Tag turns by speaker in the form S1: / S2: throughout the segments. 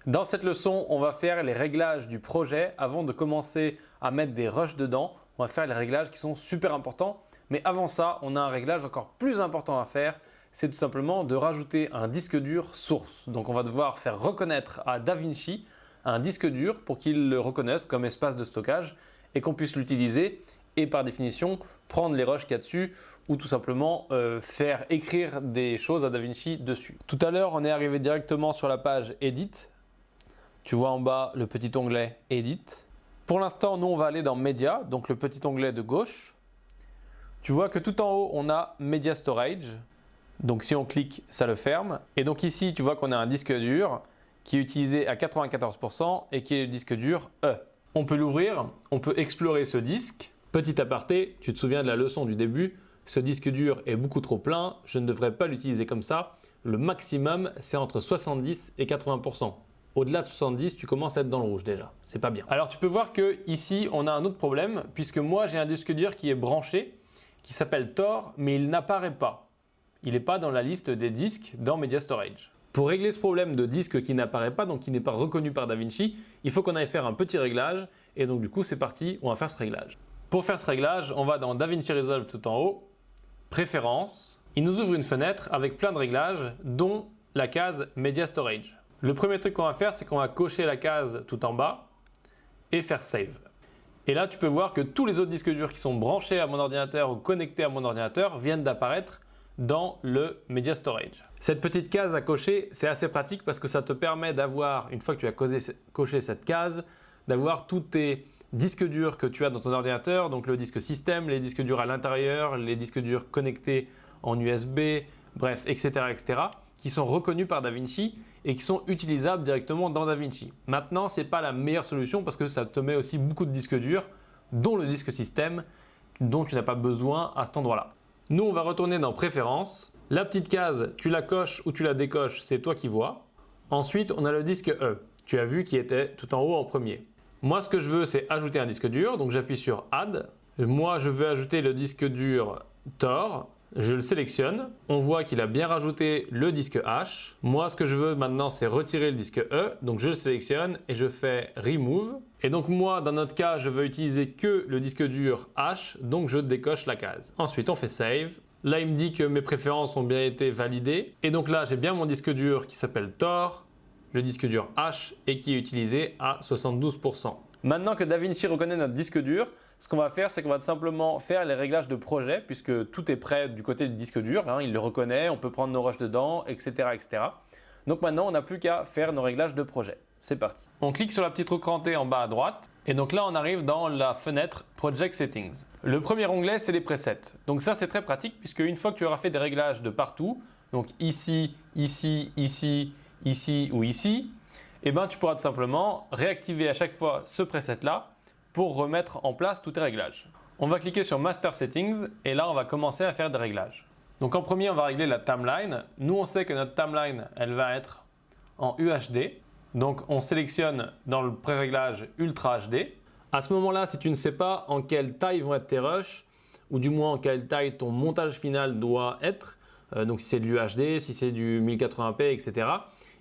S1: Dans cette leçon, on va faire les réglages du projet avant de commencer à mettre des rushs dedans. On va faire les réglages qui sont super importants. Mais avant ça, on a un réglage encore plus important à faire. C'est tout simplement de rajouter un disque dur source. Donc on va devoir faire reconnaître à DaVinci un disque dur pour qu'il le reconnaisse comme espace de stockage et qu'on puisse l'utiliser et par définition prendre les rushs qu'il y a dessus ou tout simplement faire écrire des choses à DaVinci dessus. Tout à l'heure, on est arrivé directement sur la page Edit. Tu vois en bas le petit onglet Edit. Pour l'instant, nous on va aller dans Media, donc le petit onglet de gauche. Tu vois que tout en haut, on a Media Storage. Donc si on clique, ça le ferme. Et donc ici, tu vois qu'on a un disque dur qui est utilisé à 94% et qui est le disque dur E. On peut l'ouvrir, on peut explorer ce disque. Petit aparté, tu te souviens de la leçon du début, ce disque dur est beaucoup trop plein, je ne devrais pas l'utiliser comme ça. Le maximum, c'est entre 70 et 80%. Au-delà de 70, tu commences à être dans le rouge déjà, c'est pas bien. Alors tu peux voir que ici, on a un autre problème, puisque moi j'ai un disque dur qui est branché, qui s'appelle Tor, mais il n'apparaît pas. Il n'est pas dans la liste des disques dans Media Storage. Pour régler ce problème de disque qui n'apparaît pas, donc qui n'est pas reconnu par DaVinci, il faut qu'on aille faire un petit réglage, et donc du coup c'est parti, on va faire ce réglage. Pour faire ce réglage, on va dans DaVinci Resolve tout en haut, Préférences. Il nous ouvre une fenêtre avec plein de réglages, dont la case Media Storage. Le premier truc qu'on va faire, c'est qu'on va cocher la case tout en bas et faire Save. Et là, tu peux voir que tous les autres disques durs qui sont branchés à mon ordinateur ou connectés à mon ordinateur viennent d'apparaître dans le Media Storage. Cette petite case à cocher, c'est assez pratique parce que ça te permet d'avoir, une fois que tu as coché cette case, d'avoir tous tes disques durs que tu as dans ton ordinateur, donc le disque système, les disques durs à l'intérieur, les disques durs connectés en USB, bref, etc., etc., qui sont reconnus par DaVinci et qui sont utilisables directement dans DaVinci. Maintenant, ce n'est pas la meilleure solution parce que ça te met aussi beaucoup de disques durs, dont le disque système, dont tu n'as pas besoin à cet endroit-là. Nous, on va retourner dans Préférences. La petite case, tu la coches ou tu la décoches, c'est toi qui vois. Ensuite, on a le disque E. Tu as vu qu'il était tout en haut en premier. Moi, ce que je veux, c'est ajouter un disque dur. Donc, j'appuie sur Add. Moi, je veux ajouter le disque dur Tor. Je le sélectionne. On voit qu'il a bien rajouté le disque H. Moi, ce que je veux maintenant, c'est retirer le disque E. Donc, je le sélectionne et je fais Remove. Et donc, moi, dans notre cas, je veux utiliser que le disque dur H. Donc, je décoche la case. Ensuite, on fait Save. Là, il me dit que mes préférences ont bien été validées. Et donc là, j'ai bien mon disque dur qui s'appelle Tor, le disque dur H et qui est utilisé à 72%. Maintenant que DaVinci reconnaît notre disque dur, ce qu'on va faire, c'est qu'on va tout simplement faire les réglages de projet puisque tout est prêt du côté du disque dur. Il le reconnaît, on peut prendre nos rushs dedans, etc., etc. Donc maintenant, on n'a plus qu'à faire nos réglages de projet. C'est parti. On clique sur la petite roue crantée en bas à droite et donc là, on arrive dans la fenêtre Project Settings. Le premier onglet, c'est les presets. Donc ça, c'est très pratique puisque une fois que tu auras fait des réglages de partout, donc ici, ici, ici, ici ou ici, eh ben, tu pourras tout simplement réactiver à chaque fois ce preset-là pour remettre en place tous tes réglages. On va cliquer sur Master Settings et là, on va commencer à faire des réglages. Donc en premier, on va régler la timeline. Nous, on sait que notre timeline, elle va être en UHD. Donc on sélectionne dans le pré-réglage Ultra HD. À ce moment-là, si tu ne sais pas en quelle taille vont être tes rushs, ou du moins en quelle taille ton montage final doit être, donc si c'est de l'UHD, si c'est du 1080p, etc.,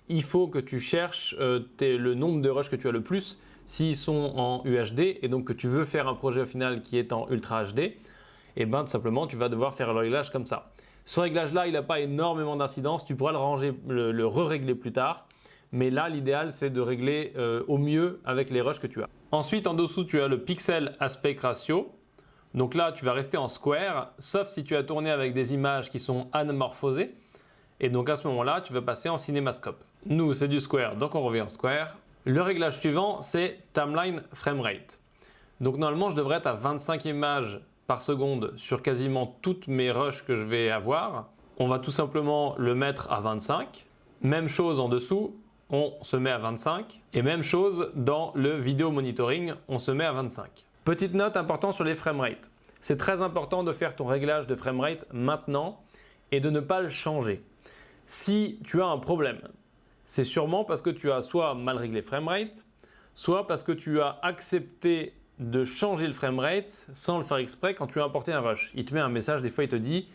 S1: il faut que tu cherches le nombre de rushs que tu as le plus s'ils sont en UHD et donc que tu veux faire un projet final qui est en Ultra HD, et bien tout simplement tu vas devoir faire le réglage comme ça. Ce réglage-là, il n'a pas énormément d'incidence, tu pourras le ranger, le re-régler plus tard. Mais là, l'idéal, c'est de régler au mieux avec les rushs que tu as. Ensuite, en dessous, tu as le Pixel Aspect Ratio. Donc là, tu vas rester en square, sauf si tu as tourné avec des images qui sont anamorphosées. Et donc à ce moment-là, tu vas passer en CinemaScope. Nous, c'est du square, donc on revient en square. Le réglage suivant, c'est Timeline Framerate. Donc normalement, je devrais être à 25 images par seconde sur quasiment toutes mes rushs que je vais avoir. On va tout simplement le mettre à 25. Même chose en dessous. On se met à 25 et même chose dans le vidéo monitoring, on se met à 25. Petite note importante sur les framerates. C'est très important de faire ton réglage de framerate maintenant et de ne pas le changer. Si tu as un problème, c'est sûrement parce que tu as soit mal réglé framerate, soit parce que tu as accepté de changer le framerate sans le faire exprès quand tu as importé un rush. Il te met un message, des fois il te dit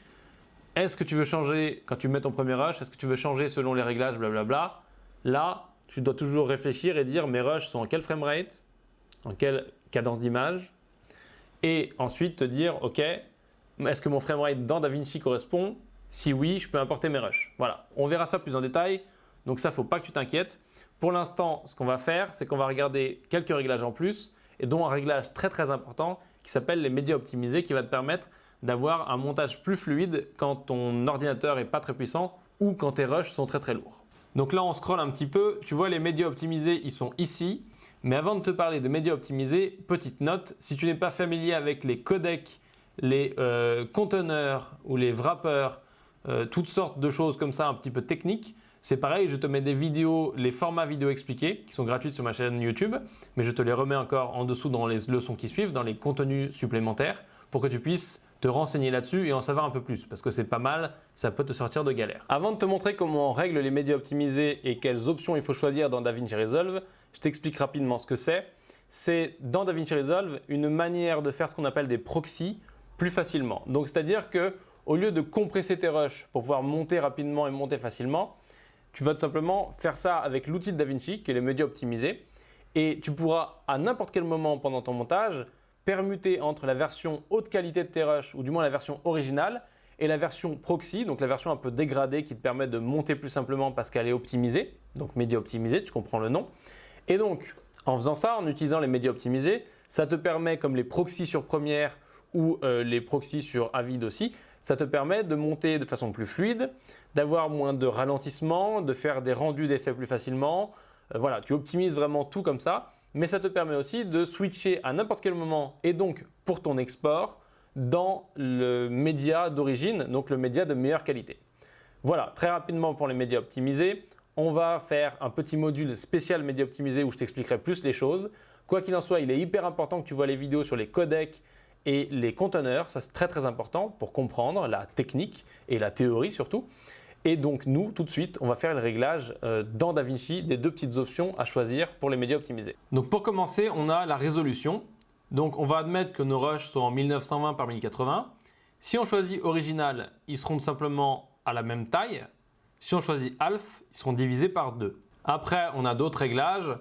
S1: est-ce que tu veux changer quand tu mets ton premier rush, est-ce que tu veux changer selon les réglages, blablabla. Là, tu dois toujours réfléchir et dire mes rushs sont en quel framerate, en quelle cadence d'image, et ensuite te dire ok, est-ce que mon framerate dans DaVinci correspond? Si oui, je peux importer mes rushs. Voilà, on verra ça plus en détail, donc ça, il ne faut pas que tu t'inquiètes. Pour l'instant, ce qu'on va faire, c'est qu'on va regarder quelques réglages en plus, et dont un réglage très très important qui s'appelle les médias optimisés, qui va te permettre d'avoir un montage plus fluide quand ton ordinateur n'est pas très puissant ou quand tes rushs sont très très lourds. Donc là, on scrolle un petit peu, tu vois les médias optimisés, ils sont ici. Mais avant de te parler de médias optimisés, petite note, si tu n'es pas familier avec les codecs, les conteneurs ou les wrappers, toutes sortes de choses comme ça un petit peu techniques, c'est pareil, je te mets des vidéos, les formats vidéo expliqués qui sont gratuits sur ma chaîne YouTube, mais je te les remets encore en dessous dans les leçons qui suivent, dans les contenus supplémentaires, pour que tu puisses te renseigner là-dessus et en savoir un peu plus, parce que c'est pas mal, ça peut te sortir de galère. Avant de te montrer comment on règle les médias optimisés et quelles options il faut choisir dans DaVinci Resolve, je t'explique rapidement ce que c'est. C'est dans DaVinci Resolve une manière de faire ce qu'on appelle des proxys plus facilement. Donc c'est-à-dire que au lieu de compresser tes rushs pour pouvoir monter rapidement et monter facilement, tu vas tout simplement faire ça avec l'outil de DaVinci qui est les médias optimisés et tu pourras à n'importe quel moment pendant ton montage permuter entre la version haute qualité de tes rushs ou du moins la version originale et la version proxy, donc la version un peu dégradée qui te permet de monter plus simplement parce qu'elle est optimisée, donc médias optimisés, tu comprends le nom. Et donc en faisant ça, en utilisant les médias optimisés, ça te permet comme les proxys sur Premiere ou les proxys sur Avid aussi, ça te permet de monter de façon plus fluide, d'avoir moins de ralentissement, de faire des rendus d'effets plus facilement. Voilà, tu optimises vraiment tout comme ça, mais ça te permet aussi de switcher à n'importe quel moment et donc pour ton export dans le média d'origine, donc le média de meilleure qualité. Voilà, très rapidement pour les médias optimisés, on va faire un petit module spécial médias optimisés où je t'expliquerai plus les choses. Quoi qu'il en soit, il est hyper important que tu vois les vidéos sur les codecs et les conteneurs, ça c'est très très important pour comprendre la technique et la théorie surtout. Et donc nous, tout de suite, on va faire le réglage dans DaVinci des deux petites options à choisir pour les médias optimisés. Donc pour commencer, on a la résolution. Donc on va admettre que nos rushs sont en 1920 par 1080. Si on choisit original, ils seront tout simplement à la même taille. Si on choisit ALF, ils seront divisés par 2. Après, on a d'autres réglages.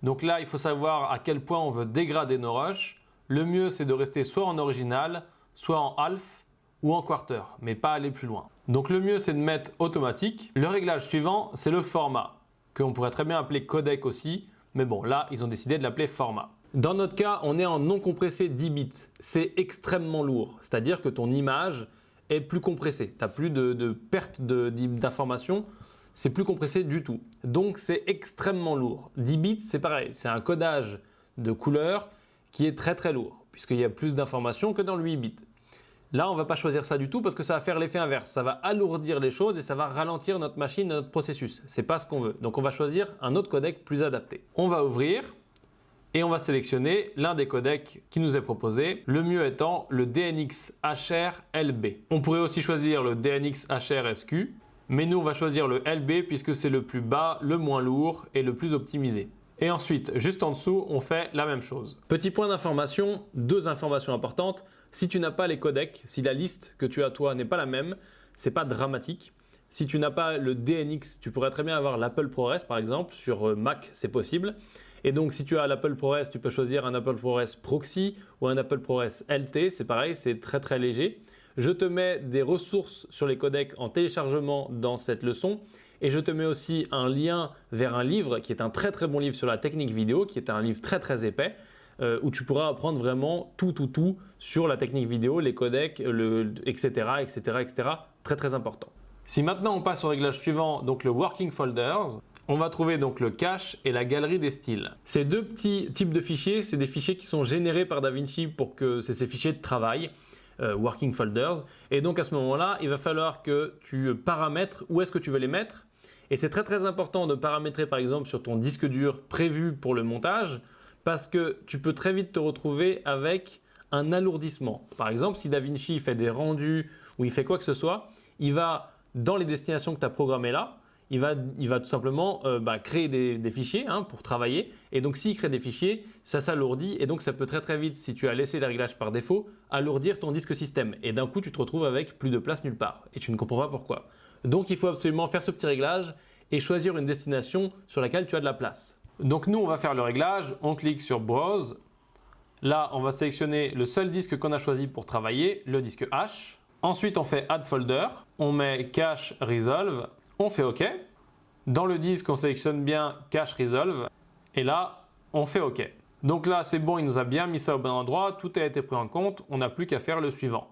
S1: Donc là, il faut savoir à quel point on veut dégrader nos rushs. Le mieux, c'est de rester soit en original, soit en half ou en quarter, mais pas aller plus loin. Donc le mieux, c'est de mettre automatique. Le réglage suivant, c'est le format, qu'on pourrait très bien appeler codec aussi, mais bon, là, ils ont décidé de l'appeler format. Dans notre cas, on est en non compressé 10 bits. C'est extrêmement lourd, c'est-à-dire que ton image est plus compressée. Tu n'as plus de perte d'informations, c'est plus compressé du tout. Donc c'est extrêmement lourd. 10 bits, c'est pareil, c'est un codage de couleurs qui est très très lourd, puisqu'il y a plus d'informations que dans le 8 bits. Là, on ne va pas choisir ça du tout parce que ça va faire l'effet inverse. Ça va alourdir les choses et ça va ralentir notre machine, notre processus. Ce n'est pas ce qu'on veut. Donc on va choisir un autre codec plus adapté. On va ouvrir et on va sélectionner l'un des codecs qui nous est proposé, le mieux étant le DNX HR LB. On pourrait aussi choisir le DNX HR SQ, mais nous on va choisir le LB puisque c'est le plus bas, le moins lourd et le plus optimisé. Et ensuite, juste en dessous, on fait la même chose. Petit point d'information, deux informations importantes. Si tu n'as pas les codecs, si la liste que tu as toi n'est pas la même, c'est pas dramatique. Si tu n'as pas le DNX, tu pourrais très bien avoir l'Apple ProRes par exemple. Sur Mac, c'est possible. Et donc, si tu as l'Apple ProRes, tu peux choisir un Apple ProRes Proxy ou un Apple ProRes LT. C'est pareil, c'est très très léger. Je te mets des ressources sur les codecs en téléchargement dans cette leçon. Et je te mets aussi un lien vers un livre qui est un très très bon livre sur la technique vidéo, qui est un livre très très épais, où tu pourras apprendre vraiment tout sur la technique vidéo, les codecs, etc., etc., etc. Très très important. Si maintenant on passe au réglage suivant, donc le Working Folders, on va trouver donc le cache et la galerie des styles. Ces deux petits types de fichiers, c'est des fichiers qui sont générés par DaVinci pour que c'est ces fichiers de travail. Working Folders, et donc à ce moment-là, il va falloir que tu paramètres où est-ce que tu veux les mettre, et c'est très très important de paramétrer par exemple sur ton disque dur prévu pour le montage, parce que tu peux très vite te retrouver avec un alourdissement. Par exemple, si DaVinci fait des rendus ou il fait quoi que ce soit, il va dans les destinations que tu as programmées là, il va tout simplement créer des fichiers pour travailler. Et donc, s'il crée des fichiers, ça s'alourdit. Et donc, ça peut très très vite, si tu as laissé les réglages par défaut, alourdir ton disque système. Et d'un coup, tu te retrouves avec plus de place nulle part. Et tu ne comprends pas pourquoi. Donc, il faut absolument faire ce petit réglage et choisir une destination sur laquelle tu as de la place. Donc nous, on va faire le réglage, on clique sur Browse. Là, on va sélectionner le seul disque qu'on a choisi pour travailler, le disque H. Ensuite, on fait Add Folder, on met Cache Resolve, on fait OK. Dans le disque, on sélectionne bien Cache Resolve et là, on fait OK. Donc là, c'est bon, il nous a bien mis ça au bon endroit, tout a été pris en compte, on n'a plus qu'à faire le suivant.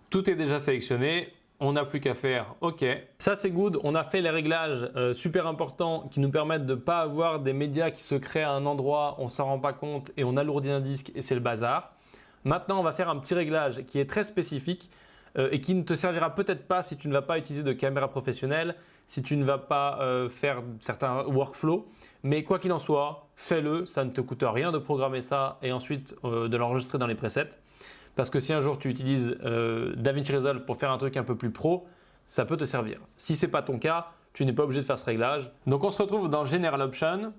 S1: Tout est déjà sélectionné, on n'a plus qu'à faire OK. Ça, c'est good, on a fait les réglages super importants qui nous permettent de ne pas avoir des médias qui se créent à un endroit, on ne s'en rend pas compte et on alourdit un disque et c'est le bazar. Maintenant, on va faire un petit réglage qui est très spécifique et qui ne te servira peut-être pas si tu ne vas pas utiliser de caméra professionnelle, si tu ne vas pas faire certains workflows. Mais quoi qu'il en soit, fais-le, ça ne te coûte rien de programmer ça et ensuite de l'enregistrer dans les presets. Parce que si un jour tu utilises DaVinci Resolve pour faire un truc un peu plus pro, ça peut te servir. Si ce n'est pas ton cas, tu n'es pas obligé de faire ce réglage. Donc on se retrouve dans General Option.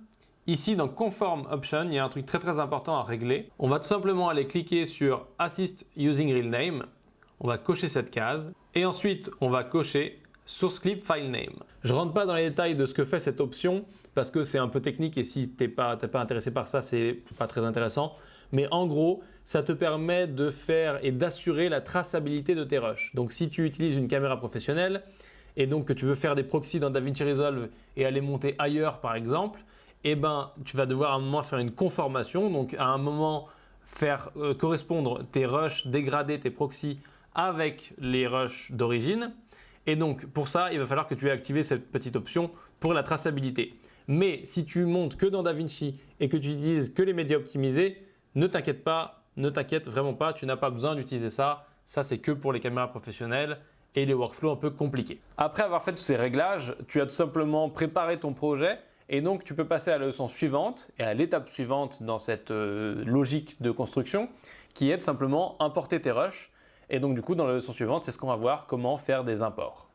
S1: Ici dans Conform Option, il y a un truc très important à régler. On va tout simplement aller cliquer sur Assist Using Real Name. On va cocher cette case et ensuite on va cocher Source Clip File Name. Je ne rentre pas dans les détails de ce que fait cette option parce que c'est un peu technique et si tu n'es pas intéressé par ça, c'est pas très intéressant. Mais en gros, ça te permet de faire et d'assurer la traçabilité de tes rushs. Donc si tu utilises une caméra professionnelle et donc que tu veux faire des proxys dans DaVinci Resolve et aller monter ailleurs par exemple, eh ben, tu vas devoir à un moment faire une conformation. Donc à un moment faire correspondre tes rushs dégradés, tes proxys avec les rushs d'origine. Et donc pour ça, il va falloir que tu aies activé cette petite option pour la traçabilité. Mais si tu montes que dans DaVinci et que tu utilises que les médias optimisés, ne t'inquiète pas, ne t'inquiète vraiment pas, tu n'as pas besoin d'utiliser ça. Ça, c'est que pour les caméras professionnelles et les workflows un peu compliqués. Après avoir fait tous ces réglages, tu as tout simplement préparé ton projet et donc tu peux passer à la leçon suivante et à l'étape suivante dans cette logique de construction qui est de simplement importer tes rushs. Et donc du coup, dans la leçon suivante, c'est ce qu'on va voir, comment faire des imports.